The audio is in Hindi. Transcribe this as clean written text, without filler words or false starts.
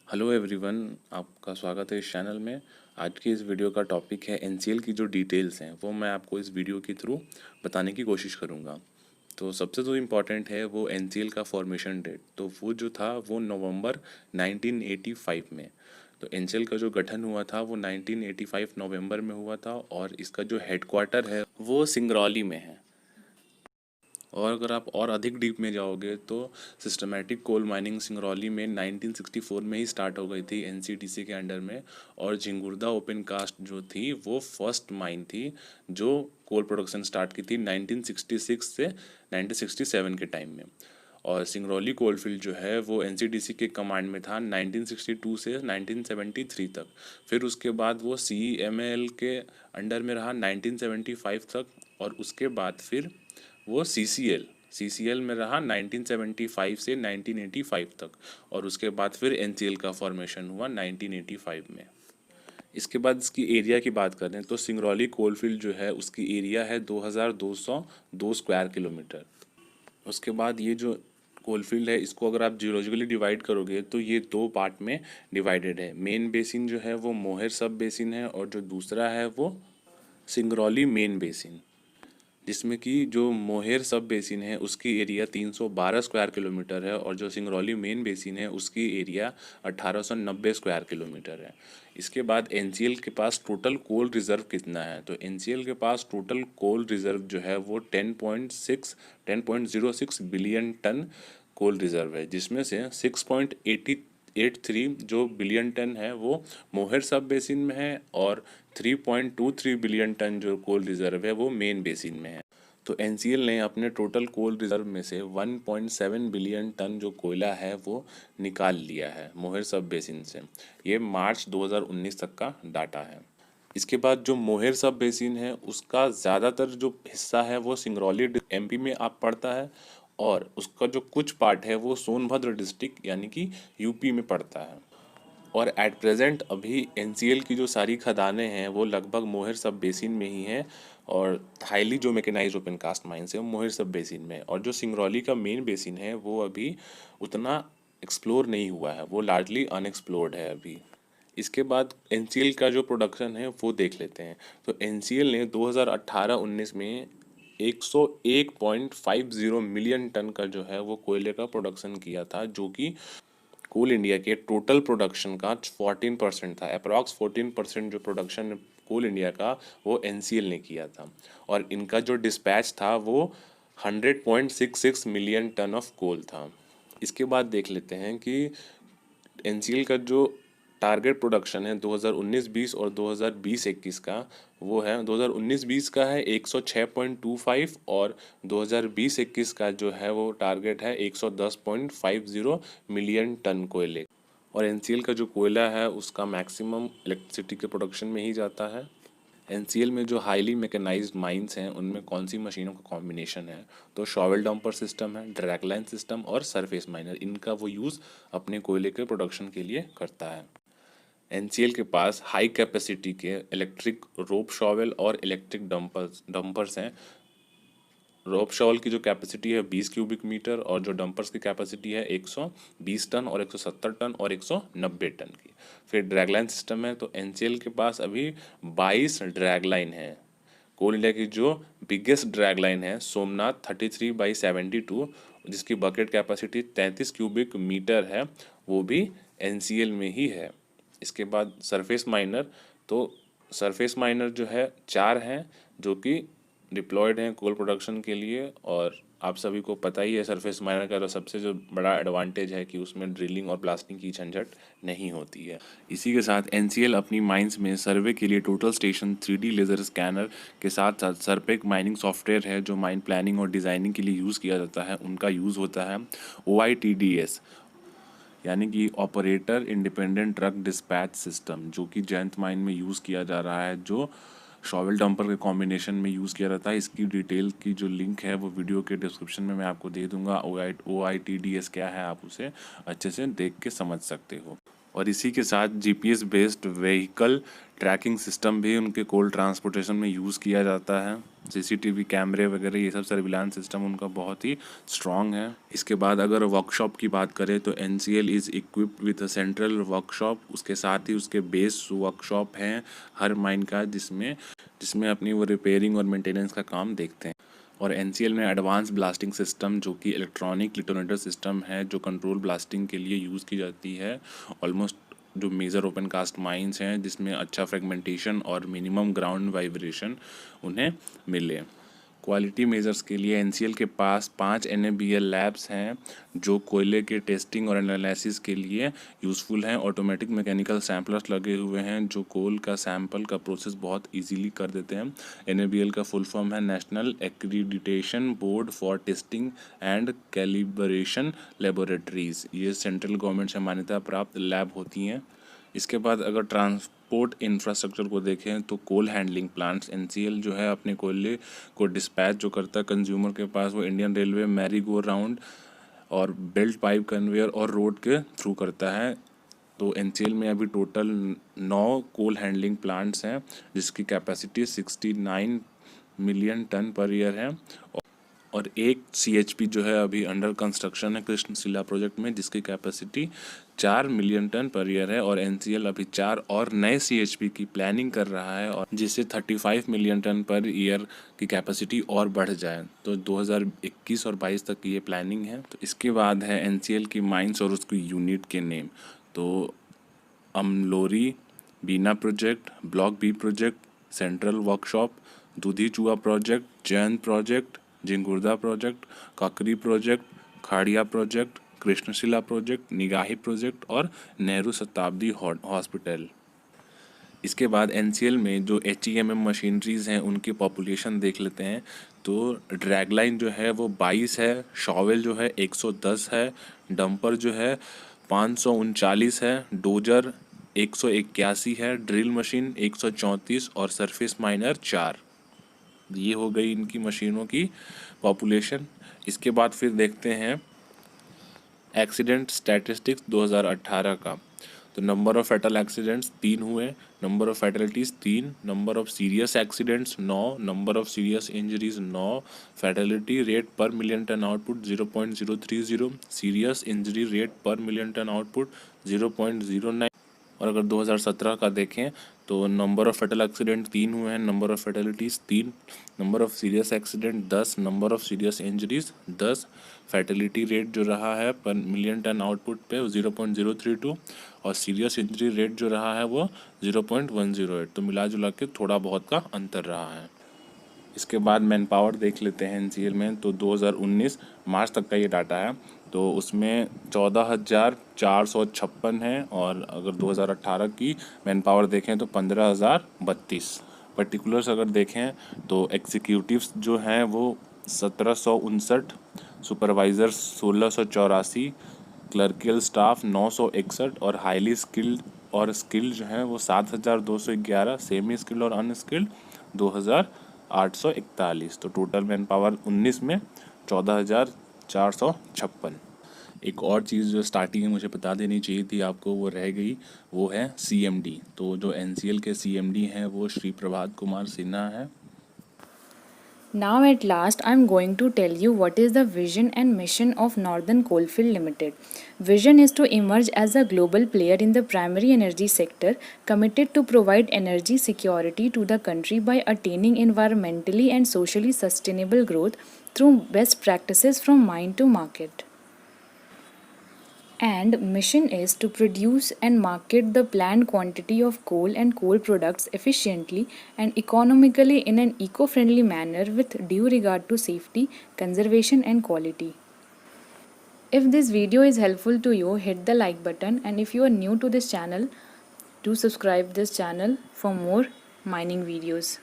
हेलो एवरीवन, आपका स्वागत है इस चैनल में। आज की इस वीडियो का टॉपिक है एनसीएल की जो डिटेल्स हैं वो मैं आपको इस वीडियो के थ्रू बताने की कोशिश करूँगा। तो सबसे जो इम्पोर्टेंट है वो एनसीएल का फॉर्मेशन डेट, तो वो जो था वो नवंबर 1985 में। तो एनसीएल का जो गठन हुआ था वो 1985 नवंबर में हुआ था और इसका जो हेडक्वार्टर है वो सिंगरौली में है। और अगर आप और अधिक डीप में जाओगे तो सिस्टमैटिक कोल माइनिंग सिंगरौली में 1964 में ही स्टार्ट हो गई थी एनसीडीसी के अंडर में। और झिंगुरदा ओपन कास्ट जो थी वो फर्स्ट माइन थी जो कोल प्रोडक्शन स्टार्ट की थी 1966 से 1967 के टाइम में। और सिंगरौली कोलफील्ड जो है वो एनसीडीसी के कमांड में था 1962 से 1973 तक। फिर उसके बाद वो सीईएमएल के अंडर में रहा 1975 तक। और उसके बाद फिर वो सीसीएल में रहा 1975 से 1985 तक। और उसके बाद फिर एनसीएल का फॉर्मेशन हुआ 1985 में। इसके बाद इसकी एरिया की बात करें तो सिंगरौली कोलफील्ड जो है उसकी एरिया है 2202 स्क्वायर किलोमीटर। उसके बाद ये जो कोलफील्ड है इसको अगर आप जियोलॉजिकली डिवाइड करोगे तो ये दो पार्ट में डिवाइडेड है। मेन बेसिन जो है वो मोहेर सब बेसिन है और जो दूसरा है वो सिंगरौली मेन बेसिन, जिसमें कि जो मोहेर सब बेसिन है उसकी एरिया 312 स्क्वायर किलोमीटर है और जो सिंगरौली मेन बेसिन है उसकी एरिया 1890 स्क्वायर किलोमीटर है। इसके बाद एनसीएल के पास टोटल कोल रिज़र्व कितना है, तो एनसीएल के पास टोटल कोल रिज़र्व जो है वो 10.06 बिलियन टन कोल रिज़र्व है, जिसमें से 6.83 जो बिलियन टन है वो मोहेर सब बेसिन में है और 3.23 बिलियन टन जो कोल रिज़र्व है वो मेन बेसिन में है। तो एनसीएल ने अपने टोटल कोल रिज़र्व में से 1.7 बिलियन टन जो कोयला है वो निकाल लिया है मोहेर सब बेसिन से। ये मार्च 2019 तक का डाटा है। इसके बाद जो मोहेर सब बेसिन है उसका ज़्यादातर जो हिस्सा है वो सिंगरौली एमपी में आप पड़ता है और उसका जो कुछ पार्ट है वो सोनभद्र डिस्ट्रिक्ट यानी कि यूपी में पड़ता है। और एट प्रेजेंट अभी एनसीएल की जो सारी खदानें हैं वो लगभग मोहेर सब बेसिन में ही हैं। और हाईली जो मैकेनाइज्ड ओपन कास्ट माइंस है वो मोहेर सब बेसिन में है। और जो सिंगरौली का मेन बेसिन है वो अभी उतना एक्सप्लोर नहीं हुआ है, वो लार्जली अनएक्सप्लोर्ड है अभी। इसके बाद एनसीएल का जो प्रोडक्शन है वो देख लेते हैं। तो एनसीएल ने 2018-19 में 101.50 मिलियन टन का जो है वो कोयले का प्रोडक्शन किया था, जो कि कोल इंडिया के टोटल प्रोडक्शन का 14% था। अप्रॉक्स 14% जो प्रोडक्शन कोल इंडिया का वो एनसीएल ने किया था। और इनका जो डिस्पैच था वो 100.66 मिलियन टन ऑफ कोल था। इसके बाद देख लेते हैं कि एनसीएल का जो टारगेट प्रोडक्शन है 2019-20 और 2020-21 का, वो है 2019-20 का है 106.25 और 2020-21 का जो है वो टारगेट है 110.50 मिलियन टन कोयले। और एनसीएल का जो कोयला है उसका मैक्सिमम इलेक्ट्रिसिटी के प्रोडक्शन में ही जाता है। एनसीएल में जो हाईली मैकेनाइज्ड माइंस हैं उनमें कौन सी मशीनों का कॉम्बिनेशन है, तो शॉवेल डंपर सिस्टम है, ड्रैगलाइन सिस्टम और सरफेस माइनर, इनका वो यूज़ अपने कोयले के प्रोडक्शन के लिए करता है। एनसीएल के पास हाई कैपेसिटी के इलेक्ट्रिक रोप शॉवेल और इलेक्ट्रिक डंपर्स हैं। रोप शॉवेल की जो कैपेसिटी है 20 क्यूबिक मीटर और जो डंपर्स की कैपेसिटी है 120 टन और 170 टन और 190 टन की। फिर ड्रैगलाइन सिस्टम है, तो एनसीएल के पास अभी 22 ड्रैगलाइन है। कोल इंडिया की जो बिगेस्ट ड्रैग लाइन है सोमनाथ 33/72, जिसकी बकेट कैपेसिटी 33 क्यूबिक मीटर है, वो भी एनसीएल में ही है। इसके बाद सरफेस माइनर, तो सरफेस माइनर जो है 4 हैं जो कि डिप्लॉयड हैं कोल प्रोडक्शन के लिए। और आप सभी को पता ही है सरफेस माइनर का तो सबसे जो बड़ा एडवांटेज है कि उसमें ड्रिलिंग और ब्लास्टिंग की झंझट नहीं होती है। इसी के साथ एनसीएल अपनी माइंस में सर्वे के लिए total station 3D laser scanner के साथ साथ सरपेक माइनिंग सॉफ्टवेयर है जो माइन प्लानिंग और डिज़ाइनिंग के लिए यूज़ किया जाता है, उनका यूज़ होता है OITDS, यानी कि operator independent truck dispatch system, जो कि जयंत माइन में यूज़ किया जा रहा है, जो शॉवेल डंपर के कॉम्बिनेशन में यूज़ किया जाता है। इसकी डिटेल की जो लिंक है वो वीडियो के डिस्क्रिप्शन में मैं आपको दे दूंगा। OITDS क्या है आप उसे अच्छे से देख के समझ सकते हो। और इसी के साथ GPS based vehicle tracking system भी उनके कोल ट्रांसपोर्टेशन में यूज़ किया जाता है। सीसीटीवी कैमरे वगैरह ये सब सर्विलांस सिस्टम उनका बहुत ही स्ट्रॉन्ग है। इसके बाद अगर वर्कशॉप की बात करें तो NCL is equipped with a central workshop, उसके साथ ही उसके बेस वर्कशॉप हैं हर माइन का, जिसमें अपनी वो रिपेयरिंग और मेंटेनेंस का काम देखते हैं। और एनसीएल में एडवांस ब्लास्टिंग सिस्टम जो कि इलेक्ट्रॉनिक डिटोनेटर सिस्टम है जो कंट्रोल ब्लास्टिंग के लिए यूज़ की जाती है। ऑलमोस्ट जो मेजर ओपन कास्ट माइंस हैं जिसमें अच्छा फ्रेगमेंटेशन और मिनिमम ग्राउंड वाइब्रेशन उन्हें मिले। क्वालिटी मेजर्स के लिए एनसीएल के पास 5 NABL लैब्स हैं जो कोयले के टेस्टिंग और एनालिसिस के लिए यूज़फुल हैं। ऑटोमेटिक मैकेनिकल सैम्पलर्स लगे हुए हैं जो कोल का सैंपल का प्रोसेस बहुत इजीली कर देते हैं। NABL का फुल फॉर्म है national accreditation board for testing and calibration laboratories. ये सेंट्रल गवर्नमेंट से मान्यता प्राप्त लैब होती हैं। इसके बाद अगर ट्रांसपोर्ट इंफ्रास्ट्रक्चर को देखें तो कोल हैंडलिंग प्लांट्स, एनसीएल जो है अपने कोयले को डिस्पैच जो करता है कंज्यूमर के पास वो Indian railway merry go round और बेल्ट पाइप कन्वेयर और रोड के थ्रू करता है। तो एनसीएल में अभी टोटल 9 कोल हैंडलिंग प्लांट्स हैं जिसकी capacity 69 million ton per year है। और एक CHP जो है अभी अंडर कंस्ट्रक्शन है कृष्णशिला प्रोजेक्ट में जिसकी capacity 4 million ton per year है। और एनसीएल अभी 4 और नए CHP की प्लानिंग कर रहा है और जिससे 35 मिलियन टन पर ईयर की कैपेसिटी और बढ़ जाए। तो 2021 और 22 तक की ये प्लानिंग है। तो इसके बाद है एनसीएल की माइंस और उसकी यूनिट के नेम। तो Amlohri Bina project, block B project, central workshop, Dudhichua project, Jain project, Jhingurdah project, Kakri project, Khadia project, Krishnashila project, Nigahi project और नेहरू शताब्दी हॉस्पिटल। इसके बाद एनसीएल में जो HEMM मशीनरीज हैं उनकी पॉपुलेशन देख लेते हैं। तो ड्रैगलाइन जो है वो 22 है, शॉवेल जो है 110 है, डंपर जो है 539 है, डोजर 181 है, ड्रिल मशीन 134 और सरफेस माइनर 4। ये हो गई इनकी मशीनों की पॉपुलेशन। इसके बाद फिर देखते हैं एक्सीडेंट स्टैटिस्टिक्स 2018 का। तो नंबर ऑफ फैटल एक्सीडेंट्स 3 हुए, number of fatalities 3, number of serious accidents 9, number of serious injuries 9, fatality rate per million tonne output 0.030, serious injury rate per million tonne output 0.09। और अगर 2017 का देखें तो नंबर ऑफ फैटल एक्सीडेंट 3 हुए हैं, number of fatalities 3, number of serious accident 10, number of serious injuries 10, fatality rate जो रहा है पर मिलियन टन आउटपुट पे 0.032 और सीरियस इंजरी रेट जो रहा है वो 0.108। तो मिला जुला के थोड़ा बहुत का अंतर रहा है। इसके बाद मैन पावर देख लेते हैं एनसीएल में। तो 2019 मार्च तक का ये डाटा है। तो उसमें 14,456 है और अगर 2018 की मैन पावर देखें तो 15,032। पर्टिकुलर्स अगर देखें तो एग्जीक्यूटिव्स जो हैं वो 1759, सुपरवाइज़र्स 1684, क्लर्कियल स्टाफ 961 और हाईली स्किल्ड और स्किल्ड जो हैं वो 7,211, सेमी स्किल्ड और अनस्किल्ड 2,841। तो टोटल मैन पावर 19 में 14,456। एक और चीज़ जो स्टार्टिंग में मुझे बता देनी चाहिए थी आपको वो रह गई, वो है CMD। तो जो एनसीएल के CMD हैं वो श्री प्रभात कुमार सिन्हा है। Now at last I am going to tell you what is the vision and mission of Northern Coalfield Limited. Vision is to emerge as a global player in the primary energy sector, committed to provide energy security to the country by attaining environmentally and socially sustainable growth through best practices from mine to market. And mission is to produce and market the planned quantity of coal and coal products efficiently and economically in an eco-friendly manner with due regard to safety, conservation and quality. If this video is helpful to you, hit the like button, and if you are new to this channel, do subscribe this channel for more mining videos.